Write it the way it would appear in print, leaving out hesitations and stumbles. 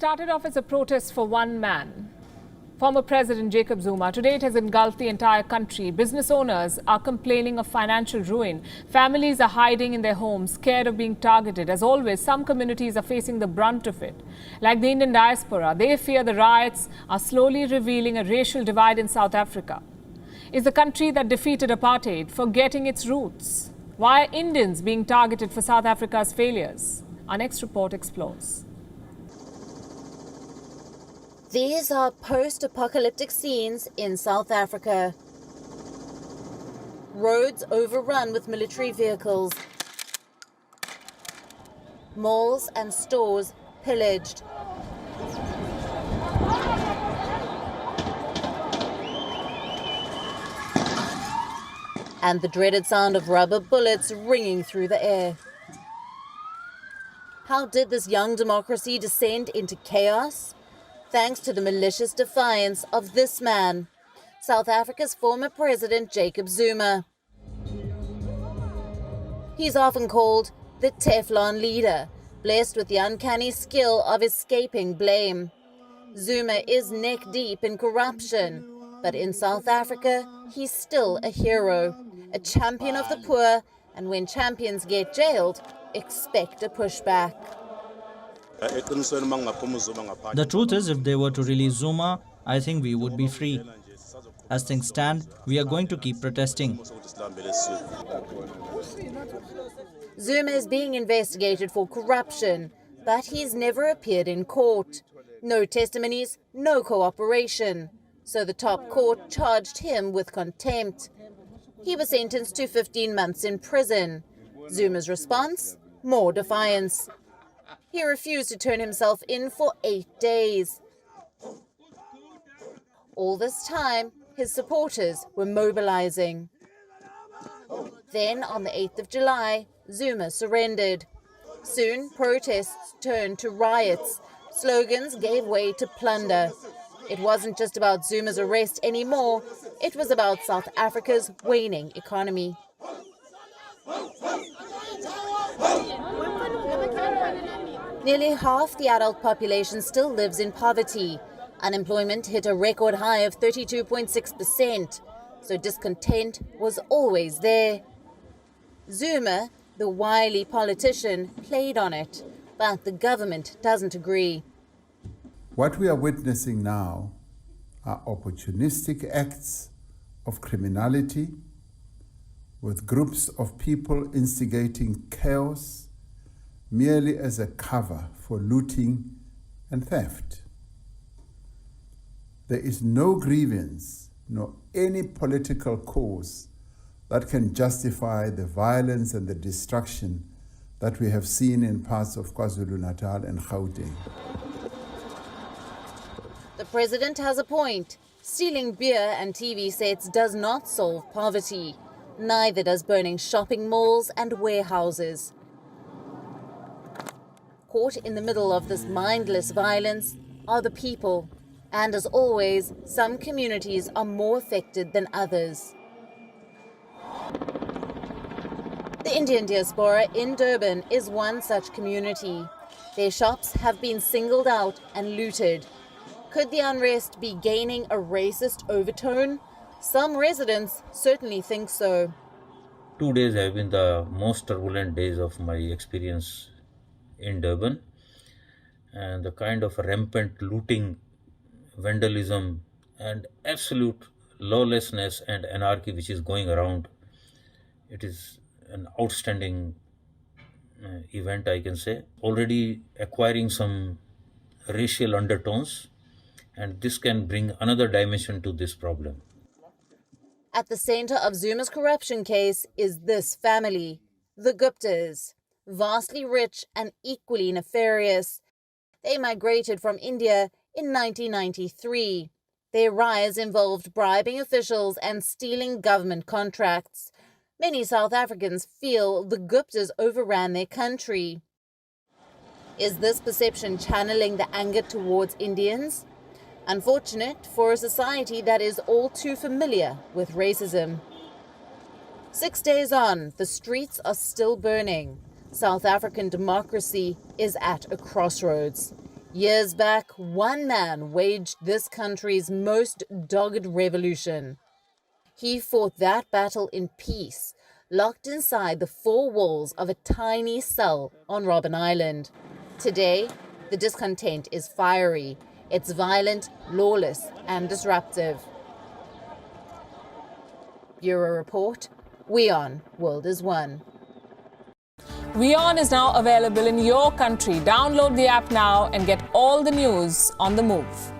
started off as a protest for one man, former President Jacob Zuma. Today it has engulfed the entire country. Business owners are complaining of financial ruin. Families are hiding in their homes, scared of being targeted. As always, some communities are facing the brunt of it. Like the Indian diaspora, they fear the riots are slowly revealing a racial divide in South Africa. Is the country that defeated apartheid forgetting its roots? Why are Indians being targeted for South Africa's failures? Our next report explores. These are post-apocalyptic scenes in South Africa. Roads overrun with military vehicles. Malls and stores pillaged. And the dreaded sound of rubber bullets ringing through the air. How did this young democracy descend into chaos? Thanks to the malicious defiance of this man, South Africa's former president Jacob Zuma. He's often called the Teflon leader, blessed with the uncanny skill of escaping blame. Zuma is neck deep in corruption, but in South Africa, he's still a hero, a champion of the poor, and when champions get jailed, expect a pushback. The truth is, if they were to release Zuma, I think we would be free. As things stand, we are going to keep protesting. Zuma is being investigated for corruption, but he's never appeared in court. No testimonies, no cooperation. So the top court charged him with contempt. He was sentenced to 15 months in prison. Zuma's response? More defiance. He refused to turn himself in for 8 days. All this time, his supporters were mobilizing. Then, on the 8th of July, Zuma surrendered. Soon, protests turned to riots. Slogans gave way to plunder. It wasn't just about Zuma's arrest anymore. It was about South Africa's waning economy. Nearly half the adult population still lives in poverty. Unemployment hit a record high of 32.6%, so discontent was always there. Zuma, the wily politician, played on it, but the government doesn't agree. What we are witnessing now are opportunistic acts of criminality, with groups of people instigating chaos merely as a cover for looting and theft. There is no grievance nor any political cause that can justify the violence and the destruction that we have seen in parts of KwaZulu-Natal and Gauteng. The president has a point. Stealing beer and TV sets does not solve poverty. Neither does burning shopping malls and warehouses. Caught in the middle of this mindless violence are the people. And as always, some communities are more affected than others. The Indian diaspora in Durban is one such community. Their shops have been singled out and looted. Could the unrest be gaining a racist overtone? Some residents certainly think so. 2 days have been the most turbulent days of my experience in Durban, and the kind of rampant looting, vandalism, and absolute lawlessness and anarchy which is going around. It is an outstanding event, I can say, already acquiring some racial undertones, and this can bring another dimension to this problem. At the center of Zuma's corruption case is this family, the Guptas, vastly rich and equally nefarious. They migrated from India in 1993. Their rise involved bribing officials and stealing government contracts. Many South Africans feel the Guptas overran their country. Is this perception channeling the anger towards Indians? Unfortunate for a society that is all too familiar with racism. 6 days on, the streets are still burning. South African democracy is at a crossroads. Years back, one man waged this country's most dogged revolution. He fought that battle in peace, locked inside the four walls of a tiny cell on Robben Island. Today, the discontent is fiery. It's violent, lawless, and disruptive. Bureau Report, WION, World is One. WION is now available in your country. Download the app now and get all the news on the move.